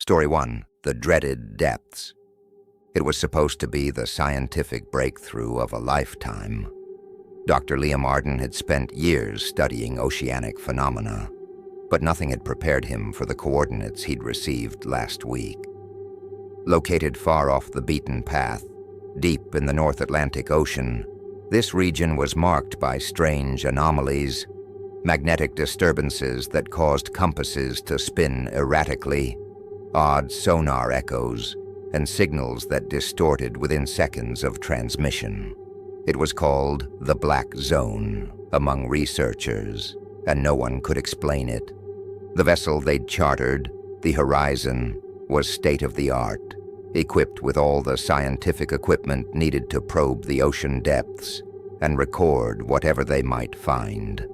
Story 1, The Dreaded Depths. It was supposed to be the scientific breakthrough of a lifetime. Dr. Liam Arden had spent years studying oceanic phenomena, but nothing had prepared him for the coordinates he'd received last week. Located far off the beaten path, deep in the North Atlantic Ocean, this region was marked by strange anomalies, magnetic disturbances that caused compasses to spin erratically, odd sonar echoes, and signals that distorted within seconds of transmission. It was called the Black Zone among researchers, and no one could explain it. The vessel they'd chartered, the Horizon, was state-of-the-art, equipped with all the scientific equipment needed to probe the ocean depths and record whatever they might find.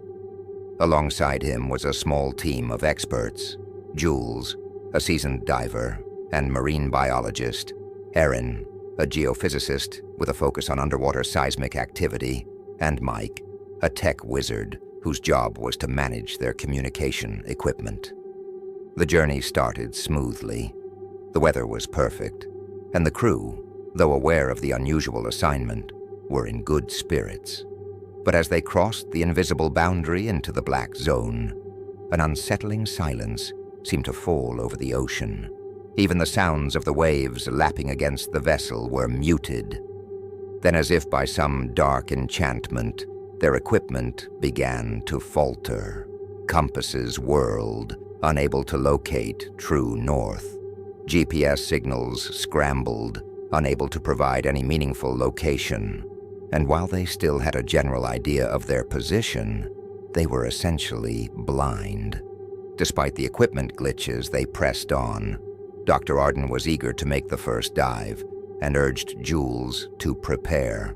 Alongside him was a small team of experts: Jules, a seasoned diver and marine biologist; Erin, a geophysicist with a focus on underwater seismic activity; and Mike, a tech wizard whose job was to manage their communication equipment. The journey started smoothly. The weather was perfect, and the crew, though aware of the unusual assignment, were in good spirits. But as they crossed the invisible boundary into the Black Zone, an unsettling silence seemed to fall over the ocean. Even the sounds of the waves lapping against the vessel were muted. Then, as if by some dark enchantment, their equipment began to falter. Compasses whirled, unable to locate true north. GPS signals scrambled, unable to provide any meaningful location. And while they still had a general idea of their position, they were essentially blind. Despite the equipment glitches, they pressed on. Dr. Arden was eager to make the first dive and urged Jules to prepare.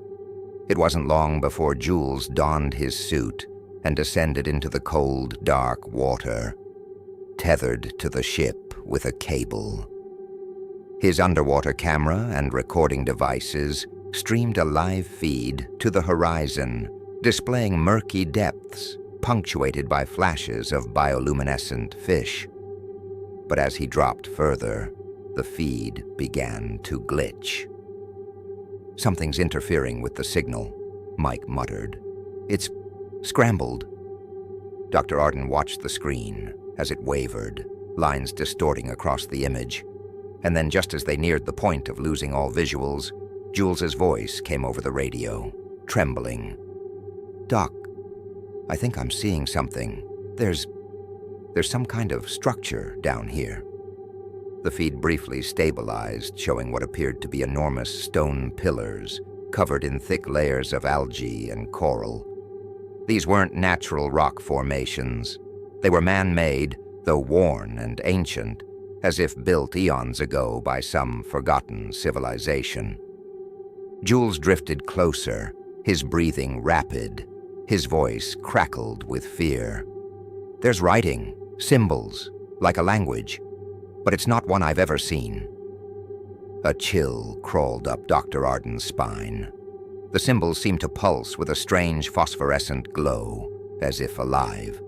It wasn't long before Jules donned his suit and descended into the cold, dark water, tethered to the ship with a cable. His underwater camera and recording devices streamed a live feed to the Horizon, displaying murky depths punctuated by flashes of bioluminescent fish. But as he dropped further, the feed began to glitch. "Something's interfering with the signal," Mike muttered. "It's scrambled." Dr. Arden watched the screen as it wavered, lines distorting across the image. And then, just as they neared the point of losing all visuals, Jules's voice came over the radio, trembling. "Doc, I think I'm seeing something. There's some kind of structure down here." The feed briefly stabilized, showing what appeared to be enormous stone pillars covered in thick layers of algae and coral. These weren't natural rock formations. They were man-made, though worn and ancient, as if built eons ago by some forgotten civilization. Jules drifted closer, his breathing rapid, his voice crackled with fear. "There's writing, symbols, like a language, but it's not one I've ever seen." A chill crawled up Dr. Arden's spine. The symbols seemed to pulse with a strange phosphorescent glow, as if alive.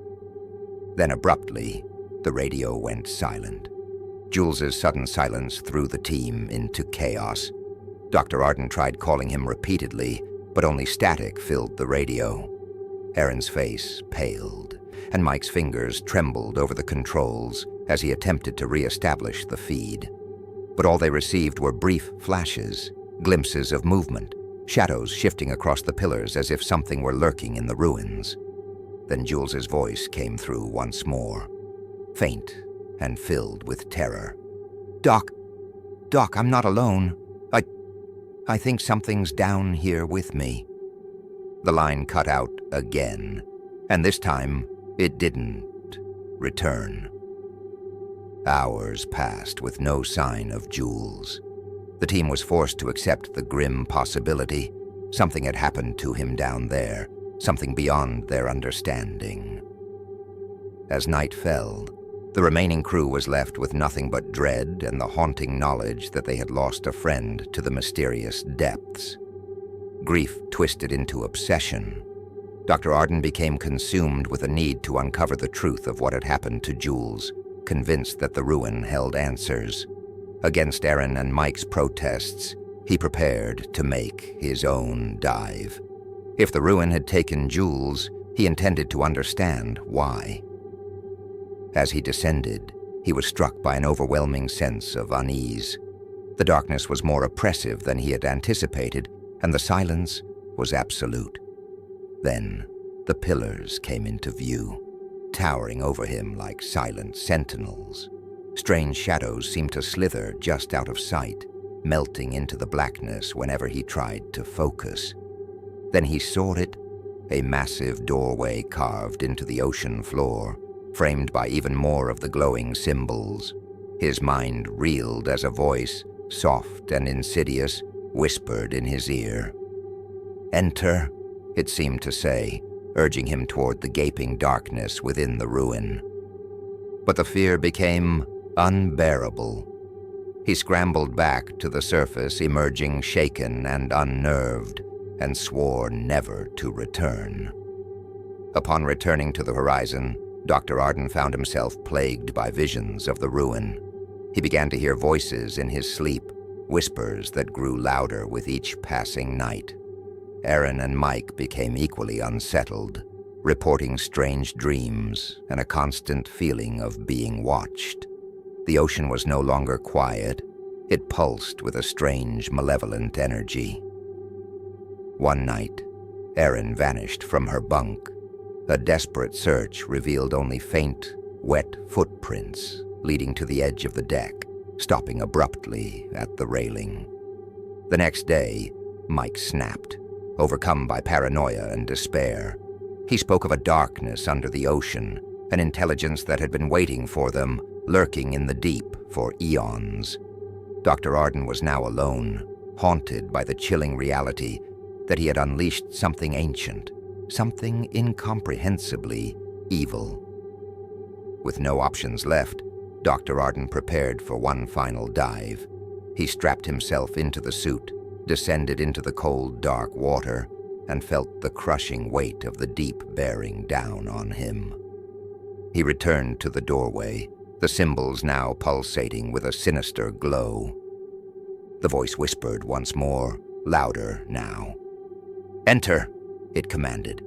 Then abruptly, the radio went silent. Jules's sudden silence threw the team into chaos. Dr. Arden tried calling him repeatedly, but only static filled the radio. Erin's face paled, and Mike's fingers trembled over the controls as he attempted to re-establish the feed. But all they received were brief flashes, glimpses of movement, shadows shifting across the pillars as if something were lurking in the ruins. Then Jules's voice came through once more, faint and filled with terror. Doc, I'm not alone. I think something's down here with me." The line cut out again, and this time it didn't return. Hours passed with no sign of Jules. The team was forced to accept the grim possibility. Something had happened to him down there, something beyond their understanding. As night fell, the remaining crew was left with nothing but dread and the haunting knowledge that they had lost a friend to the mysterious depths. Grief twisted into obsession. Dr. Arden became consumed with a need to uncover the truth of what had happened to Jules, convinced that the ruin held answers. Against Aaron and Mike's protests, he prepared to make his own dive. If the ruin had taken Jules, he intended to understand why. As he descended, he was struck by an overwhelming sense of unease. The darkness was more oppressive than he had anticipated, and the silence was absolute. Then, the pillars came into view, towering over him like silent sentinels. Strange shadows seemed to slither just out of sight, melting into the blackness whenever he tried to focus. Then he saw it, a massive doorway carved into the ocean floor, framed by even more of the glowing symbols. His mind reeled as a voice, soft and insidious, whispered in his ear. "Enter," it seemed to say, urging him toward the gaping darkness within the ruin. But the fear became unbearable. He scrambled back to the surface, emerging shaken and unnerved, and swore never to return. Upon returning to the horizon, Dr. Arden found himself plagued by visions of the ruin. He began to hear voices in his sleep, whispers that grew louder with each passing night. Aaron and Mike became equally unsettled, reporting strange dreams and a constant feeling of being watched. The ocean was no longer quiet. It pulsed with a strange, malevolent energy. One night, Aaron vanished from her bunk. A desperate search revealed only faint, wet footprints leading to the edge of the deck, stopping abruptly at the railing. The next day, Mike snapped, overcome by paranoia and despair. He spoke of a darkness under the ocean, an intelligence that had been waiting for them, lurking in the deep for eons. Dr. Arden was now alone, haunted by the chilling reality that he had unleashed something ancient, something incomprehensibly evil. With no options left, Dr. Arden prepared for one final dive. He strapped himself into the suit, descended into the cold, dark water, and felt the crushing weight of the deep bearing down on him. He returned to the doorway, the symbols now pulsating with a sinister glow. The voice whispered once more, louder now. "Enter," it commanded.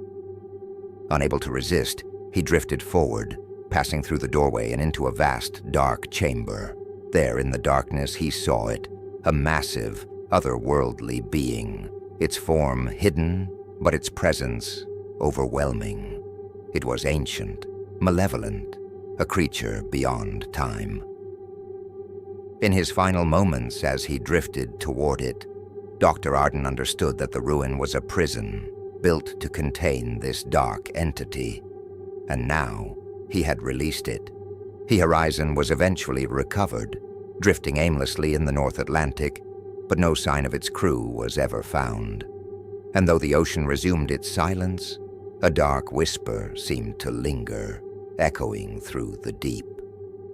Unable to resist, he drifted forward, passing through the doorway and into a vast, dark chamber. There in the darkness he saw it, a massive, otherworldly being, its form hidden, but its presence overwhelming. It was ancient, malevolent, a creature beyond time. In his final moments as he drifted toward it, Dr. Arden understood that the ruin was a prison built to contain this dark entity, and now he had released it. The horizon was eventually recovered, drifting aimlessly in the North Atlantic, but no sign of its crew was ever found. And though the ocean resumed its silence, a dark whisper seemed to linger, echoing through the deep.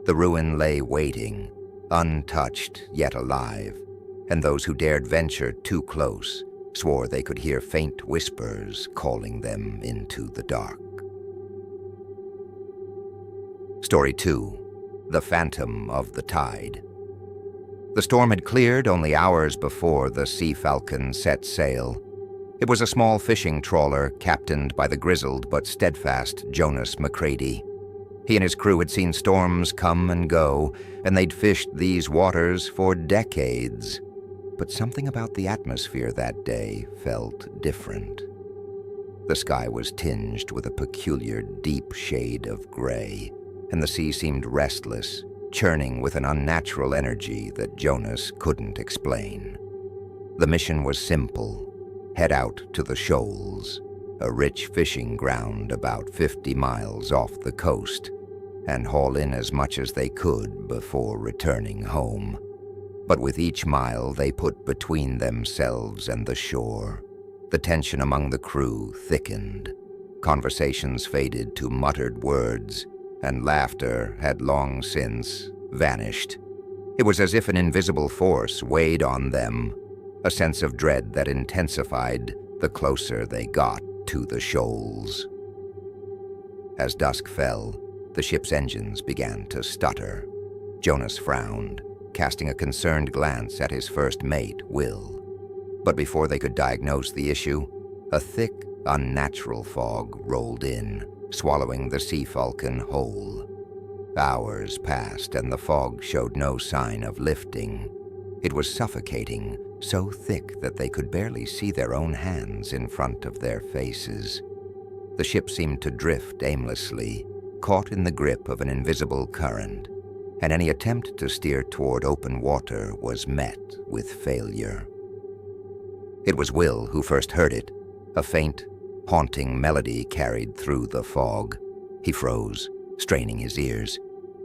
The ruin lay waiting, untouched yet alive, and those who dared venture too close swore they could hear faint whispers calling them into the dark. Story 2. The Phantom of the Tide. The storm had cleared only hours before the Sea Falcon set sail. It was a small fishing trawler captained by the grizzled but steadfast Jonas McCready. He and his crew had seen storms come and go, and they'd fished these waters for decades. But something about the atmosphere that day felt different. The sky was tinged with a peculiar deep shade of gray, and the sea seemed restless, churning with an unnatural energy that Jonas couldn't explain. The mission was simple: head out to the shoals, a rich fishing ground about 50 miles off the coast, and haul in as much as they could before returning home. But with each mile they put between themselves and the shore, the tension among the crew thickened. Conversations faded to muttered words, and laughter had long since vanished. It was as if an invisible force weighed on them, a sense of dread that intensified the closer they got to the shoals. As dusk fell, The ship's engines began to stutter. Jonas frowned, casting a concerned glance at his first mate, Will. But before they could diagnose the issue, a thick, unnatural fog rolled in, swallowing the Sea Falcon whole. Hours passed, and the fog showed no sign of lifting. It was suffocating, so thick that they could barely see their own hands in front of their faces. The ship seemed to drift aimlessly, caught in the grip of an invisible current, and any attempt to steer toward open water was met with failure. It was Will who first heard it, a faint, haunting melody carried through the fog. He froze, straining his ears.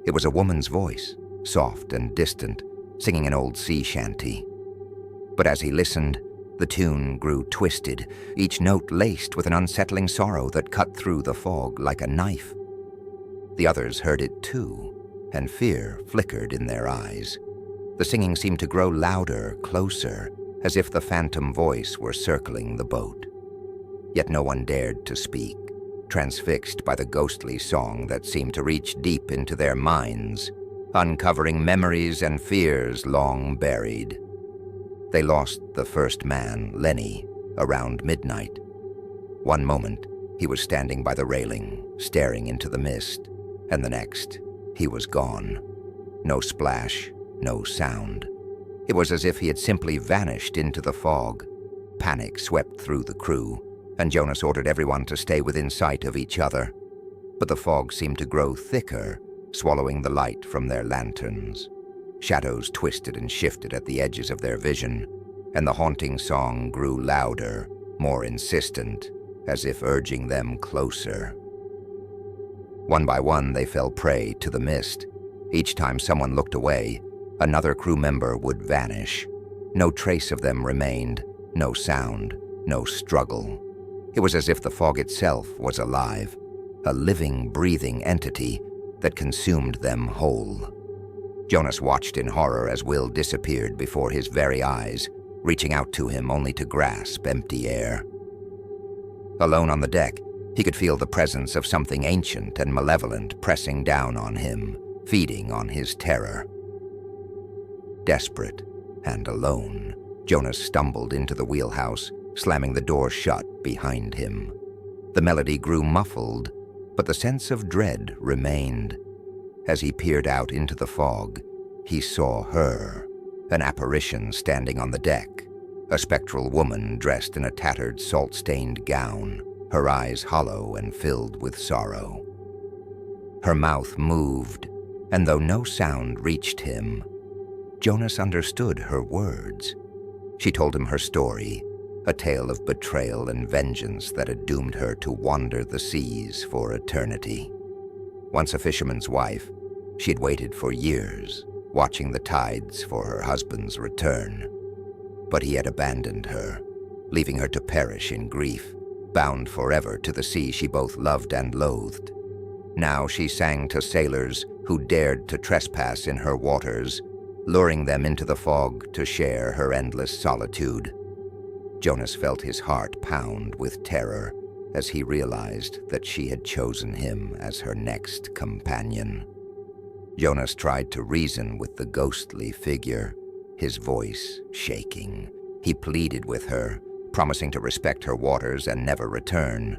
It was a woman's voice, soft and distant, singing an old sea shanty. But as he listened, the tune grew twisted, each note laced with an unsettling sorrow that cut through the fog like a knife. The others heard it too, and fear flickered in their eyes. The singing seemed to grow louder, closer, as if the phantom voice were circling the boat. Yet no one dared to speak, transfixed by the ghostly song that seemed to reach deep into their minds, uncovering memories and fears long buried. They lost the first man, Lenny, around midnight. One moment, he was standing by the railing, staring into the mist, and the next, he was gone. No splash, no sound. It was as if he had simply vanished into the fog. Panic swept through the crew, and Jonas ordered everyone to stay within sight of each other. But the fog seemed to grow thicker, swallowing the light from their lanterns. Shadows twisted and shifted at the edges of their vision, and the haunting song grew louder, more insistent, as if urging them closer. One by one, they fell prey to the mist. Each time someone looked away, another crew member would vanish. No trace of them remained, no sound, no struggle. It was as if the fog itself was alive, a living, breathing entity that consumed them whole. Jonas watched in horror as Will disappeared before his very eyes, reaching out to him only to grasp empty air. Alone on the deck, he could feel the presence of something ancient and malevolent pressing down on him, feeding on his terror. Desperate and alone, Jonas stumbled into the wheelhouse, slamming the door shut behind him. The melody grew muffled, but the sense of dread remained. As he peered out into the fog, he saw her, an apparition standing on the deck, a spectral woman dressed in a tattered, salt-stained gown, her eyes hollow and filled with sorrow. Her mouth moved, and though no sound reached him, Jonas understood her words. She told him her story, a tale of betrayal and vengeance that had doomed her to wander the seas for eternity. Once a fisherman's wife, she had waited for years, watching the tides for her husband's return. But he had abandoned her, leaving her to perish in grief, bound forever to the sea she both loved and loathed. Now she sang to sailors who dared to trespass in her waters, luring them into the fog to share her endless solitude. Jonas felt his heart pound with terror as he realized that she had chosen him as her next companion. Jonas tried to reason with the ghostly figure, his voice shaking. He pleaded with her, promising to respect her waters and never return.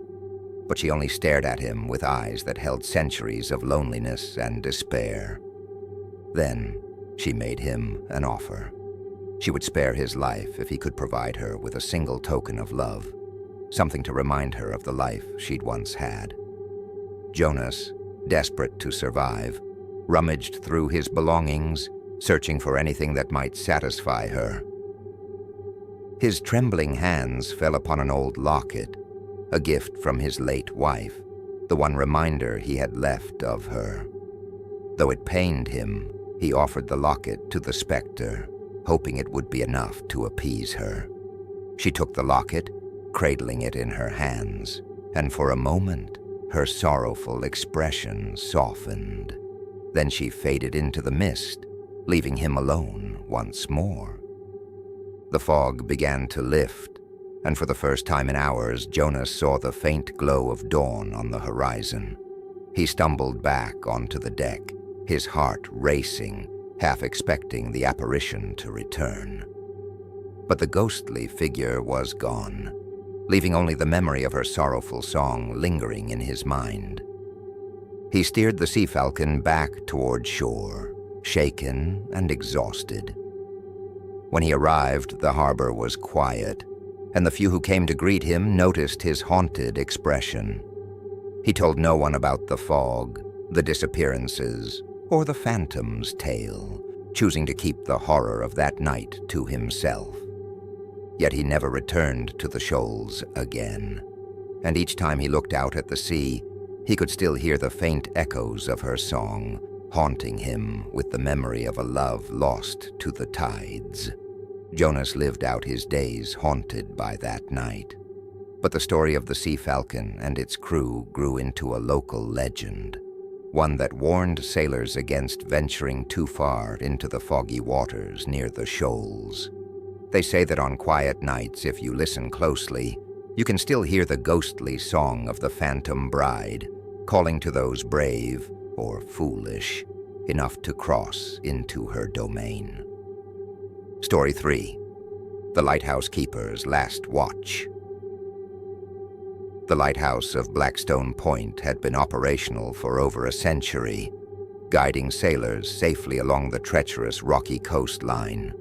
But she only stared at him with eyes that held centuries of loneliness and despair. Then she made him an offer. She would spare his life if he could provide her with a single token of love, something to remind her of the life she'd once had. Jonas, desperate to survive, rummaged through his belongings, searching for anything that might satisfy her. His trembling hands fell upon an old locket, a gift from his late wife, the one reminder he had left of her. Though it pained him, he offered the locket to the specter, hoping it would be enough to appease her. She took the locket, cradling it in her hands, and for a moment, her sorrowful expression softened. Then she faded into the mist, leaving him alone once more. The fog began to lift, and for the first time in hours, Jonas saw the faint glow of dawn on the horizon. He stumbled back onto the deck, his heart racing, half expecting the apparition to return. But the ghostly figure was gone, leaving only the memory of her sorrowful song lingering in his mind. He steered the Sea Falcon back toward shore, shaken and exhausted. When he arrived, the harbor was quiet, and the few who came to greet him noticed his haunted expression. He told no one about the fog, the disappearances, or the phantom's tale, choosing to keep the horror of that night to himself. Yet he never returned to the shoals again, and each time he looked out at the sea, he could still hear the faint echoes of her song, haunting him with the memory of a love lost to the tides. Jonas lived out his days haunted by that night. But the story of the Sea Falcon and its crew grew into a local legend, one that warned sailors against venturing too far into the foggy waters near the shoals. They say that on quiet nights, if you listen closely, you can still hear the ghostly song of the phantom bride, calling to those brave, or foolish, enough to cross into her domain. Story 3. The Lighthouse Keeper's Last Watch. The lighthouse of Blackstone Point had been operational for over a century, guiding sailors safely along the treacherous rocky coastline.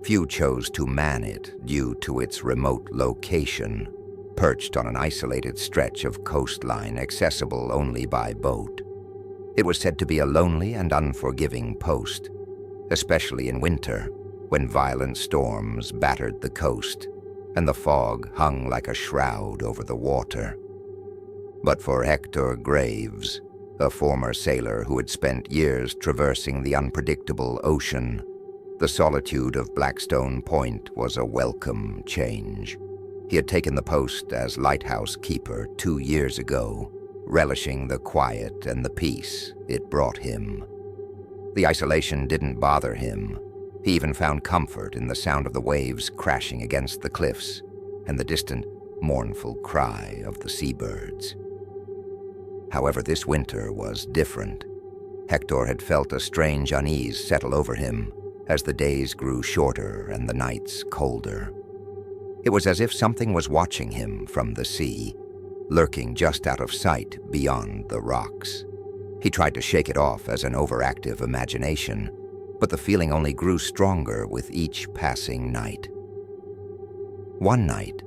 Few chose to man it due to its remote location, perched on an isolated stretch of coastline accessible only by boat. It was said to be a lonely and unforgiving post, especially in winter, when violent storms battered the coast and the fog hung like a shroud over the water. But for Hector Graves, a former sailor who had spent years traversing the unpredictable ocean, the solitude of Blackstone Point was a welcome change. He had taken the post as lighthouse keeper 2 years ago, relishing the quiet and the peace it brought him. The isolation didn't bother him. He even found comfort in the sound of the waves crashing against the cliffs and the distant, mournful cry of the seabirds. However, this winter was different. Hector had felt a strange unease settle over him as the days grew shorter and the nights colder. It was as if something was watching him from the sea, lurking just out of sight beyond the rocks. He tried to shake it off as an overactive imagination, but the feeling only grew stronger with each passing night. One night,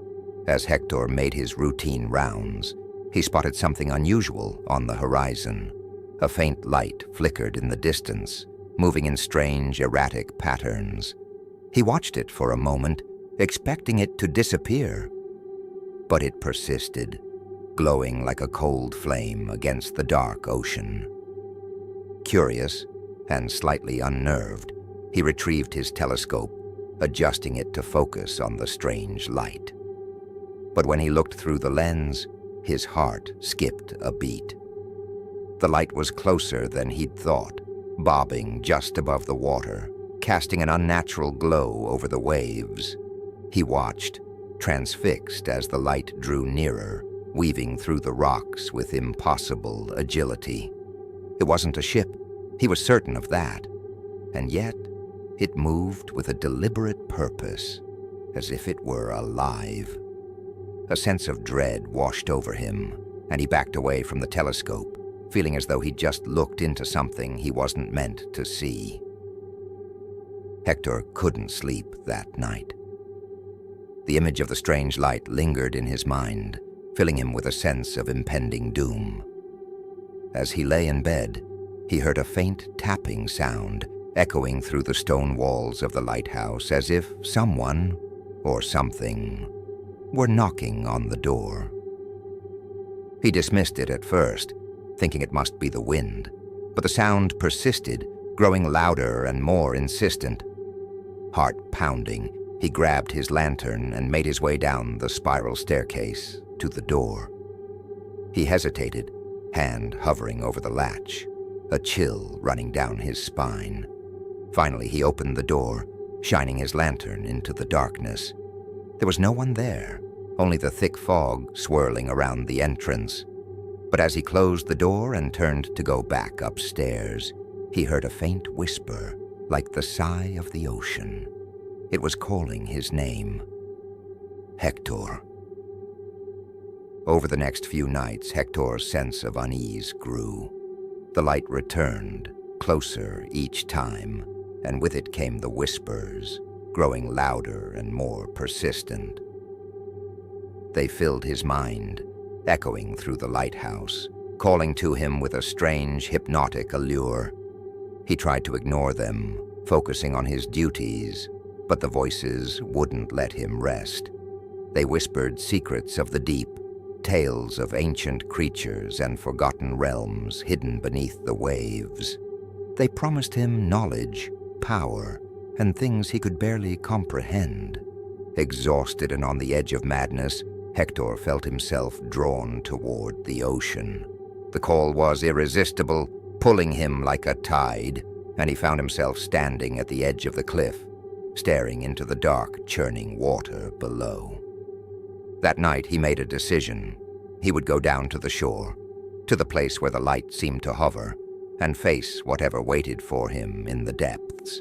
as Hector made his routine rounds, he spotted something unusual on the horizon. A faint light flickered in the distance, moving in strange, erratic patterns. He watched it for a moment, expecting it to disappear. But it persisted, glowing like a cold flame against the dark ocean. Curious, and slightly unnerved, he retrieved his telescope, adjusting it to focus on the strange light. But when he looked through the lens, his heart skipped a beat. The light was closer than he'd thought, bobbing just above the water, casting an unnatural glow over the waves. He watched, transfixed as the light drew nearer, weaving through the rocks with impossible agility. It wasn't a ship. He was certain of that, and yet it moved with a deliberate purpose, as if it were alive. A sense of dread washed over him, and he backed away from the telescope, feeling as though he'd just looked into something he wasn't meant to see. Hector couldn't sleep that night. The image of the strange light lingered in his mind, filling him with a sense of impending doom. As he lay in bed, he heard a faint tapping sound echoing through the stone walls of the lighthouse, as if someone, or something, were knocking on the door. He dismissed it at first, thinking it must be the wind, but the sound persisted, growing louder and more insistent. Heart pounding, he grabbed his lantern and made his way down the spiral staircase to the door. He hesitated, hand hovering over the latch, a chill running down his spine. Finally, he opened the door, shining his lantern into the darkness. There was no one there, only the thick fog swirling around the entrance. But as he closed the door and turned to go back upstairs, he heard a faint whisper, like the sigh of the ocean. It was calling his name. Hector. Over the next few nights, Hector's sense of unease grew. The light returned, closer each time, and with it came the whispers, growing louder and more persistent. They filled his mind, echoing through the lighthouse, calling to him with a strange, hypnotic allure. He tried to ignore them, focusing on his duties, but the voices wouldn't let him rest. They whispered secrets of the deep, tales of ancient creatures and forgotten realms hidden beneath the waves. They promised him knowledge, power, and things he could barely comprehend. Exhausted and on the edge of madness, Hector felt himself drawn toward the ocean. The call was irresistible, pulling him like a tide, and he found himself standing at the edge of the cliff, staring into the dark, churning water below. That night he made a decision. He would go down to the shore, to the place where the light seemed to hover, and face whatever waited for him in the depths.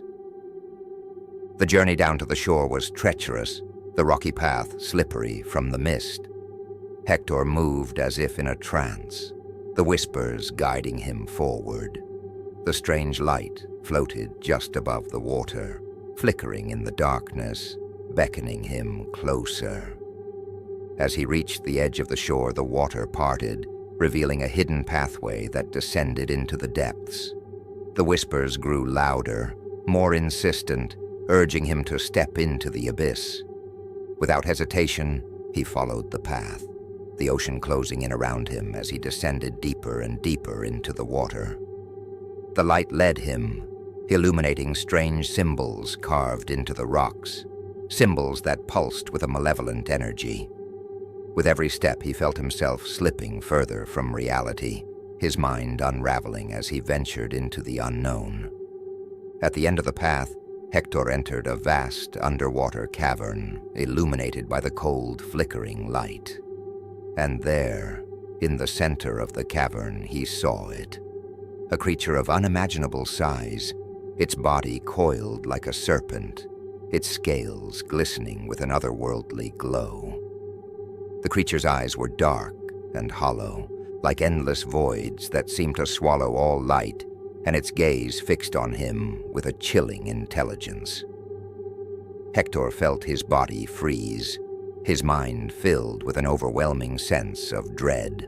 The journey down to the shore was treacherous, the rocky path slippery from the mist. Hector moved as if in a trance, the whispers guiding him forward. The strange light floated just above the water, flickering in the darkness, beckoning him closer. As he reached the edge of the shore, the water parted, revealing a hidden pathway that descended into the depths. The whispers grew louder, more insistent, urging him to step into the abyss. Without hesitation, he followed the path, the ocean closing in around him as he descended deeper and deeper into the water. The light led him, illuminating strange symbols carved into the rocks, symbols that pulsed with a malevolent energy. With every step, he felt himself slipping further from reality, his mind unraveling as he ventured into the unknown. At the end of the path, Hector entered a vast underwater cavern, illuminated by the cold, flickering light. And there, in the center of the cavern, he saw it. A creature of unimaginable size, its body coiled like a serpent, its scales glistening with an otherworldly glow. The creature's eyes were dark and hollow, like endless voids that seemed to swallow all light, and its gaze fixed on him with a chilling intelligence. Hector felt his body freeze, his mind filled with an overwhelming sense of dread.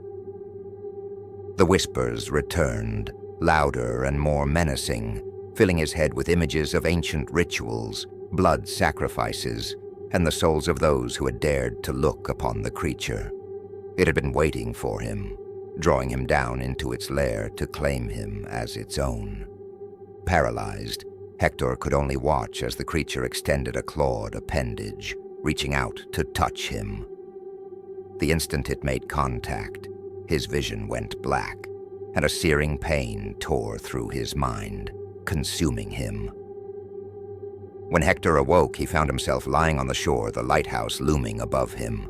The whispers returned, louder and more menacing, filling his head with images of ancient rituals, blood sacrifices, and the souls of those who had dared to look upon the creature. It had been waiting for him, drawing him down into its lair to claim him as its own. Paralyzed, Hector could only watch as the creature extended a clawed appendage, reaching out to touch him. The instant it made contact, his vision went black, and a searing pain tore through his mind, consuming him. When Hector awoke, he found himself lying on the shore, the lighthouse looming above him.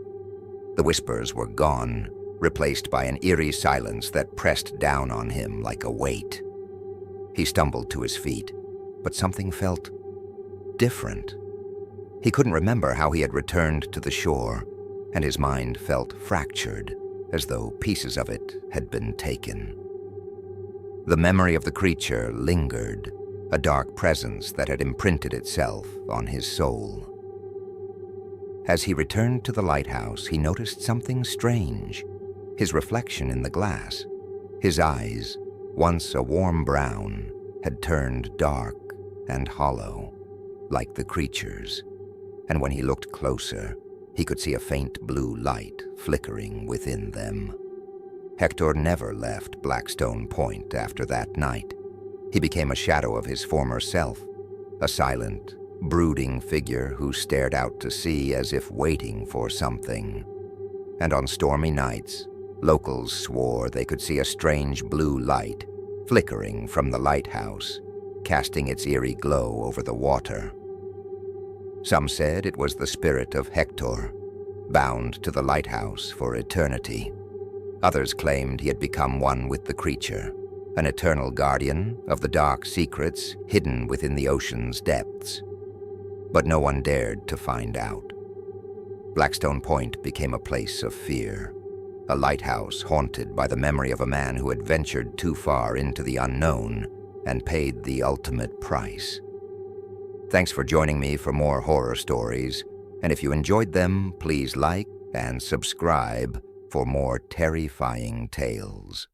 The whispers were gone, replaced by an eerie silence that pressed down on him like a weight. He stumbled to his feet, but something felt different. He couldn't remember how he had returned to the shore, and his mind felt fractured, as though pieces of it had been taken. The memory of the creature lingered, a dark presence that had imprinted itself on his soul. As he returned to the lighthouse, he noticed something strange. His reflection in the glass. His eyes, once a warm brown, had turned dark and hollow, like the creature's. And when he looked closer, he could see a faint blue light flickering within them. Hector never left Blackstone Point after that night. He became a shadow of his former self, a silent, brooding figure who stared out to sea as if waiting for something. And on stormy nights, locals swore they could see a strange blue light flickering from the lighthouse, casting its eerie glow over the water. Some said it was the spirit of Hector, bound to the lighthouse for eternity. Others claimed he had become one with the creature, an eternal guardian of the dark secrets hidden within the ocean's depths. But no one dared to find out. Blackstone Point became a place of fear, a lighthouse haunted by the memory of a man who had ventured too far into the unknown and paid the ultimate price. Thanks for joining me for more horror stories, and if you enjoyed them, please like and subscribe for more terrifying tales.